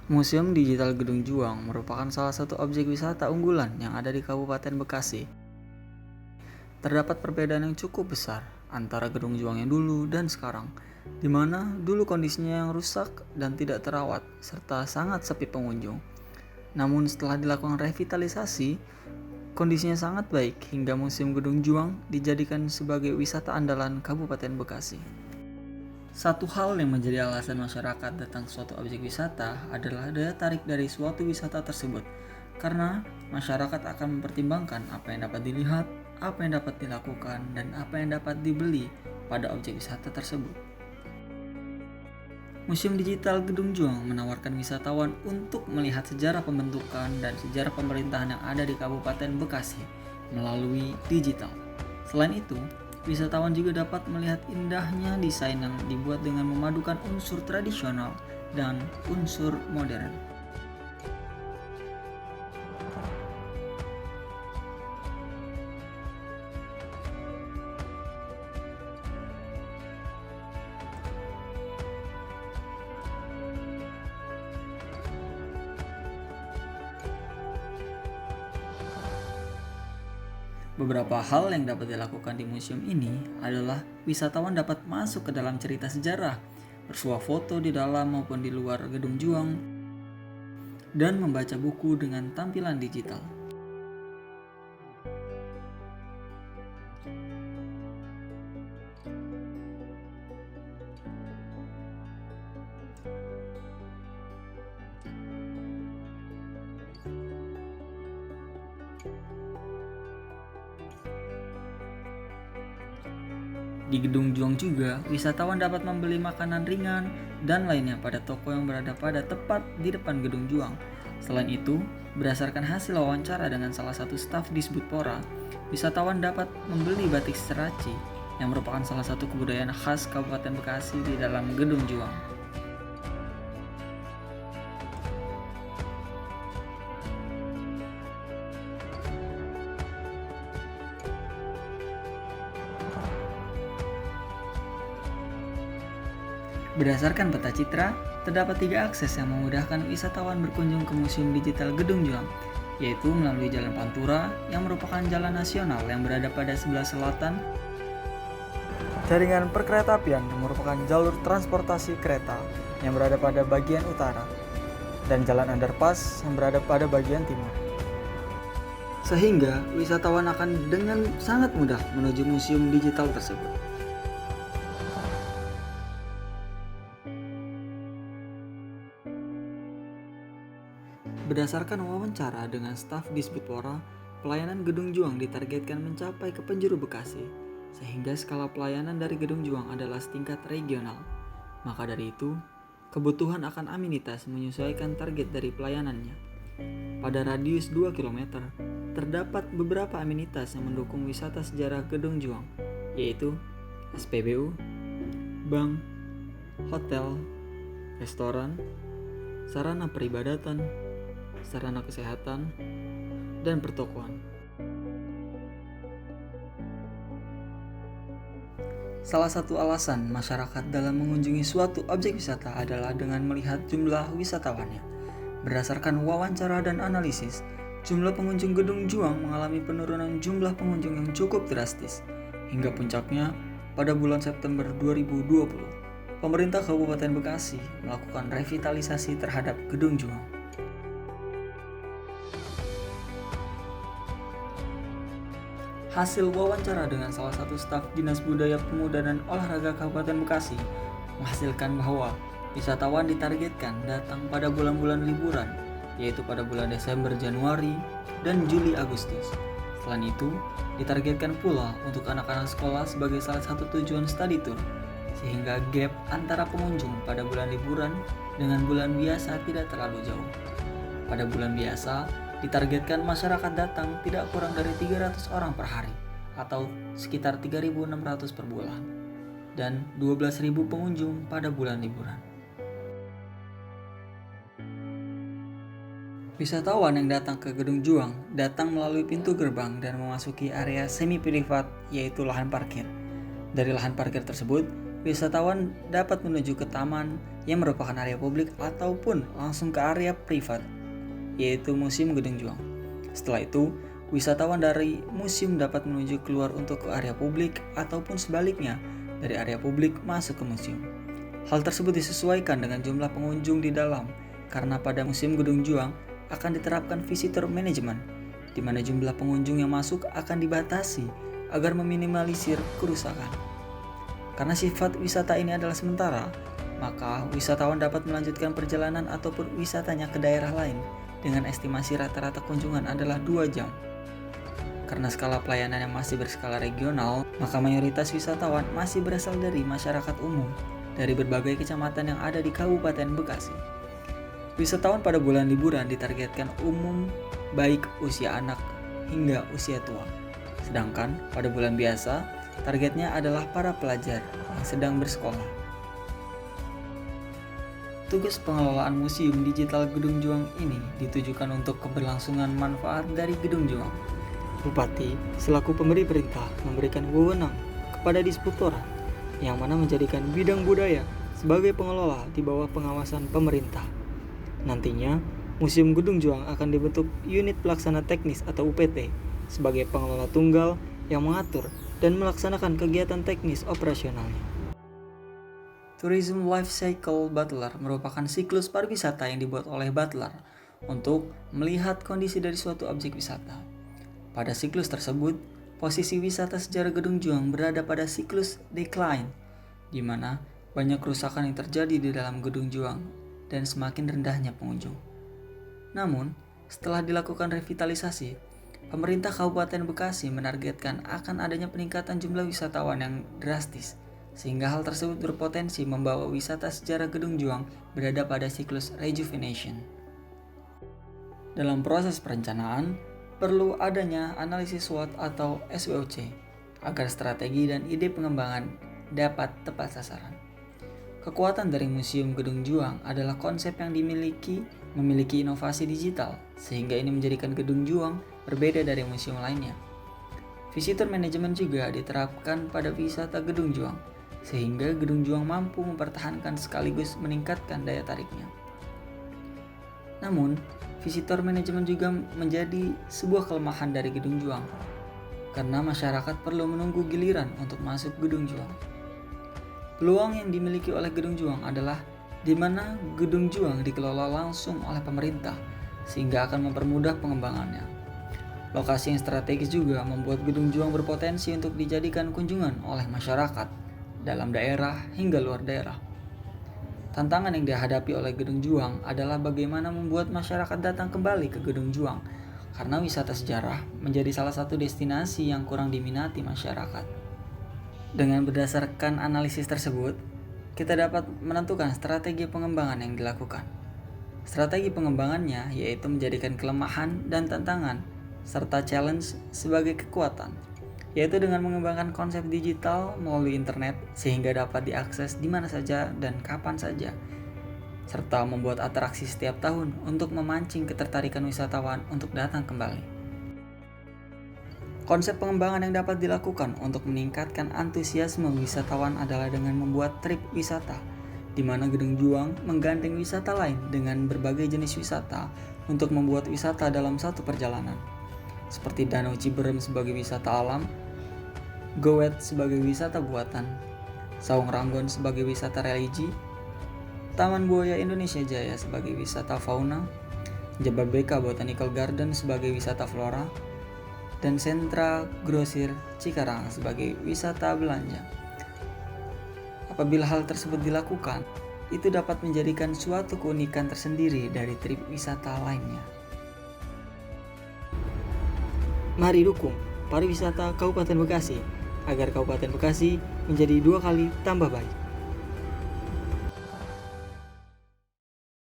Museum Digital Gedung Juang merupakan salah satu objek wisata unggulan yang ada di Kabupaten Bekasi. Terdapat perbedaan yang cukup besar antara Gedung Juang yang dulu dan sekarang, di mana dulu kondisinya yang rusak dan tidak terawat, serta sangat sepi pengunjung. Namun setelah dilakukan revitalisasi, kondisinya sangat baik hingga Museum Gedung Juang dijadikan sebagai wisata andalan Kabupaten Bekasi. Satu hal yang menjadi alasan masyarakat datang ke suatu objek wisata adalah daya tarik dari suatu wisata tersebut, karena masyarakat akan mempertimbangkan apa yang dapat dilihat, apa yang dapat dilakukan, dan apa yang dapat dibeli pada objek wisata tersebut. Museum Digital Gedung Juang menawarkan wisatawan untuk melihat sejarah pembentukan dan sejarah pemerintahan yang ada di Kabupaten Bekasi melalui digital. Selain itu, wisatawan juga dapat melihat indahnya desain yang dibuat dengan memadukan unsur tradisional dan unsur modern. Beberapa hal yang dapat dilakukan di museum ini adalah wisatawan dapat masuk ke dalam cerita sejarah, bersuah foto di dalam maupun di luar Gedung Juang, dan membaca buku dengan tampilan digital. Di Gedung Juang juga, wisatawan dapat membeli makanan ringan dan lainnya pada toko yang berada pada tepat di depan Gedung Juang. Selain itu, berdasarkan hasil wawancara dengan salah satu staf Disbudpora, wisatawan dapat membeli batik seraci yang merupakan salah satu kebudayaan khas Kabupaten Bekasi di dalam Gedung Juang. Berdasarkan peta citra, terdapat 3 akses yang memudahkan wisatawan berkunjung ke Museum Digital Gedung Juang, yaitu melalui Jalan Pantura yang merupakan jalan nasional yang berada pada sebelah selatan, jaringan perkeretaapian yang merupakan jalur transportasi kereta yang berada pada bagian utara, dan jalan underpass yang berada pada bagian timur. Sehingga wisatawan akan dengan sangat mudah menuju museum digital tersebut. Berdasarkan wawancara dengan staf Disbudpora, pelayanan Gedung Juang ditargetkan mencapai ke penjuru Bekasi, sehingga skala pelayanan dari Gedung Juang adalah setingkat regional. Maka dari itu, kebutuhan akan amenitas menyesuaikan target dari pelayanannya. Pada radius 2 km, terdapat beberapa amenitas yang mendukung wisata sejarah Gedung Juang, yaitu SPBU, bank, hotel, restoran, sarana peribadatan, sarana kesehatan, dan pertokoan. Salah satu alasan masyarakat dalam mengunjungi suatu objek wisata adalah dengan melihat jumlah wisatawannya. Berdasarkan wawancara dan analisis, jumlah pengunjung Gedung Juang mengalami penurunan jumlah pengunjung yang cukup drastis, hingga puncaknya pada bulan September 2020. Pemerintah Kabupaten Bekasi melakukan revitalisasi terhadap Gedung Juang. Hasil wawancara dengan salah satu staf Dinas Budaya Pemuda dan Olahraga Kabupaten Bekasi menghasilkan bahwa wisatawan ditargetkan datang pada bulan-bulan liburan, yaitu pada bulan Desember, Januari, dan Juli Agustus. Selain itu, ditargetkan pula untuk anak-anak sekolah sebagai salah satu tujuan study tour, sehingga gap antara pengunjung pada bulan liburan dengan bulan biasa tidak terlalu jauh. Pada bulan biasa, ditargetkan masyarakat datang tidak kurang dari 300 orang per hari atau sekitar 3.600 per bulan, dan 12.000 pengunjung pada bulan liburan. Wisatawan yang datang ke Gedung Juang datang melalui pintu gerbang dan memasuki area semi privat, yaitu lahan parkir. Dari lahan parkir tersebut, wisatawan dapat menuju ke taman yang merupakan area publik ataupun langsung ke area privat, yaitu Museum Gedung Juang. Setelah itu, wisatawan dari museum dapat menuju keluar untuk ke area publik ataupun sebaliknya, dari area publik masuk ke museum. Hal tersebut disesuaikan dengan jumlah pengunjung di dalam, karena pada Museum Gedung Juang akan diterapkan visitor management, di mana jumlah pengunjung yang masuk akan dibatasi agar meminimalisir kerusakan. Karena sifat wisata ini adalah sementara, maka wisatawan dapat melanjutkan perjalanan ataupun wisatanya ke daerah lain dengan estimasi rata-rata kunjungan adalah 2 jam. Karena skala pelayanan yang masih berskala regional, maka mayoritas wisatawan masih berasal dari masyarakat umum dari berbagai kecamatan yang ada di Kabupaten Bekasi. Wisatawan pada bulan liburan ditargetkan umum baik usia anak hingga usia tua. Sedangkan pada bulan biasa, targetnya adalah para pelajar yang sedang bersekolah. Tugas pengelolaan Museum Digital Gedung Juang ini ditujukan untuk keberlangsungan manfaat dari Gedung Juang. Bupati selaku pemberi perintah memberikan wewenang kepada Dispuptora yang mana menjadikan bidang budaya sebagai pengelola di bawah pengawasan pemerintah. Nantinya, Museum Gedung Juang akan dibentuk unit pelaksana teknis atau UPT sebagai pengelola tunggal yang mengatur dan melaksanakan kegiatan teknis operasionalnya. Tourism Life Cycle Butler merupakan siklus pariwisata yang dibuat oleh Butler untuk melihat kondisi dari suatu objek wisata. Pada siklus tersebut, posisi wisata sejarah Gedung Juang berada pada siklus decline, di mana banyak kerusakan yang terjadi di dalam Gedung Juang dan semakin rendahnya pengunjung. Namun, setelah dilakukan revitalisasi, pemerintah Kabupaten Bekasi menargetkan akan adanya peningkatan jumlah wisatawan yang drastis, sehingga hal tersebut berpotensi membawa wisata sejarah Gedung Juang berada pada siklus rejuvenation. Dalam proses perencanaan, perlu adanya analisis SWOT atau SWOC agar strategi dan ide pengembangan dapat tepat sasaran. Kekuatan dari Museum Gedung Juang adalah konsep yang memiliki inovasi digital, sehingga ini menjadikan Gedung Juang berbeda dari museum lainnya. Visitor management juga diterapkan pada wisata Gedung Juang, sehingga Gedung Juang mampu mempertahankan sekaligus meningkatkan daya tariknya. Namun, visitor management juga menjadi sebuah kelemahan dari Gedung Juang, karena masyarakat perlu menunggu giliran untuk masuk Gedung Juang. Peluang yang dimiliki oleh Gedung Juang adalah di mana Gedung Juang dikelola langsung oleh pemerintah, sehingga akan mempermudah pengembangannya. Lokasi yang strategis juga membuat Gedung Juang berpotensi untuk dijadikan kunjungan oleh masyarakat dalam daerah hingga luar daerah. Tantangan yang dihadapi oleh Gedung Juang adalah bagaimana membuat masyarakat datang kembali ke Gedung Juang, karena wisata sejarah menjadi salah satu destinasi yang kurang diminati masyarakat. Dengan berdasarkan analisis tersebut, kita dapat menentukan strategi pengembangan yang dilakukan. Strategi pengembangannya yaitu menjadikan kelemahan dan tantangan serta challenge sebagai kekuatan, yaitu dengan mengembangkan konsep digital melalui internet sehingga dapat diakses di mana saja dan kapan saja, serta membuat atraksi setiap tahun untuk memancing ketertarikan wisatawan untuk datang kembali. Konsep pengembangan yang dapat dilakukan untuk meningkatkan antusiasme wisatawan adalah dengan membuat trip wisata, di mana Gedung Juang menggandeng wisata lain dengan berbagai jenis wisata untuk membuat wisata dalam satu perjalanan, seperti Danau Ciberem sebagai wisata alam, Goet sebagai wisata buatan, Saung Ranggon sebagai wisata religi, Taman Buaya Indonesia Jaya sebagai wisata fauna, Jababeka Botanical Garden sebagai wisata flora, dan Sentra Grosir Cikarang sebagai wisata belanja. Apabila hal tersebut dilakukan, itu dapat menjadikan suatu keunikan tersendiri dari trip wisata lainnya. Mari dukung pariwisata Kabupaten Bekasi agar Kabupaten Bekasi menjadi 2 kali tambah baik.